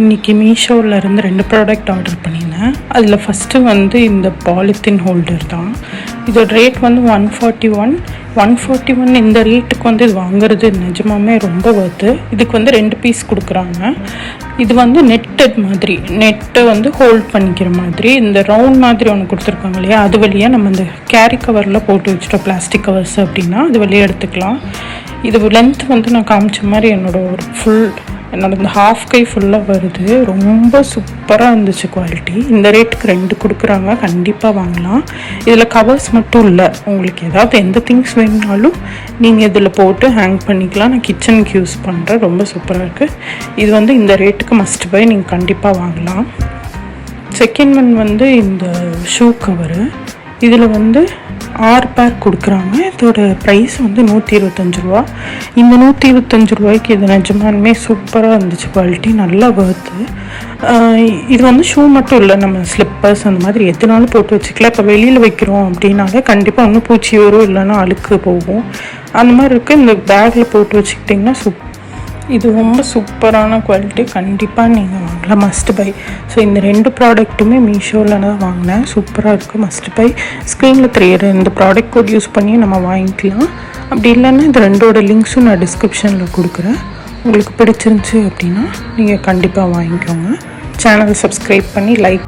இன்றைக்கி மீஷோவிலேருந்து 2 product order பண்ணியிருந்தேன். அதில் ஃபஸ்ட்டு வந்து இந்த பாலித்தீன் ஹோல்டர் தான். இதோட ரேட் வந்து 141 இந்த ரேட்டுக்கு வந்து இது வாங்குறது நிஜமாமே ரொம்ப ஒர்த்து. இதுக்கு வந்து 2 பீஸ் கொடுக்குறாங்க. இது வந்து நெட்டட் மாதிரி, நெட்டை வந்து ஹோல்ட் பண்ணிக்கிற மாதிரி இந்த ரவுண்ட் மாதிரி ஒன்று கொடுத்துருக்காங்க இல்லையா, அது வழியாக நம்ம இந்த கேரி கவரில் போட்டு வச்சுட்டோம், பிளாஸ்டிக் கவர்ஸ் அப்படின்னா அது வழியாக எடுத்துக்கலாம். இது லென்த் வந்து நான் காமிச்ச மாதிரி என்னோட இந்த ஹாஃப் கை ஃபுல்லாக வருது. ரொம்ப சூப்பராக இருந்துச்சு குவாலிட்டி. இந்த ரேட்டுக்கு 2 கொடுக்குறாங்க, கண்டிப்பாக வாங்கலாம். இதில் கவர்ஸ் மட்டும் இல்லை, உங்களுக்கு ஏதாவது எந்த திங்ஸ் வேணுனாலும் நீங்கள் இதில் போட்டு ஹேங் பண்ணிக்கலாம். நான் கிச்சனுக்கு யூஸ் பண்ணுறேன், ரொம்ப சூப்பராக இருக்குது. இது வந்து இந்த ரேட்டுக்கு மஸ்ட் பை, நீங்கள் கண்டிப்பாக வாங்கலாம். செகண்ட் ஒன் வந்து இந்த ஷூ கவரு. இதில் வந்து 6 பேக் கொடுக்குறாங்க. இதோட ப்ரைஸ் வந்து 125 ரூபா. இந்த 125 ரூபாய்க்கு இது நிஜமானுமே சூப்பராக இருந்துச்சு, குவாலிட்டி நல்லா வர்த்து. இது வந்து ஷூ மட்டும் இல்லை, நம்ம ஸ்லிப்பர்ஸ் அந்த மாதிரி எதுனாலும் போட்டு வச்சுக்கலாம். இப்போ வெளியில் வைக்கிறோம் அப்படின்னாலே கண்டிப்பாக ஒன்றும் பூச்சி வரும், இல்லைன்னா அழுக்கு போகும். அந்த மாதிரி இருக்குது. இந்த பேக்கில் போட்டு வச்சுக்கிட்டிங்கன்னா இது ரொம்ப சூப்பரான குவாலிட்டி, கண்டிப்பாக நீங்கள் வாங்கலாம், மஸ்ட் பை. ஸோ இந்த 2 ப்ராடக்ட்டுமே மீஷோவில் தான் வாங்கினேன், சூப்பராக இருக்குது, மஸ்ட் பை. ஸ்க்ரீனில் தெரியுற இந்த ப்ராடக்ட் கோட் யூஸ் பண்ணி நம்ம வாங்கிக்கலாம். அப்படி இல்லைன்னா இந்த 2ஓட லிங்க்ஸும் நான் டிஸ்கிரிப்ஷனில் கொடுக்குறேன். உங்களுக்கு பிடிச்சிருந்துச்சி அப்படின்னா நீங்கள் கண்டிப்பாக வாங்கிக்கோங்க. சேனல் சப்ஸ்கிரைப் பண்ணி லைக்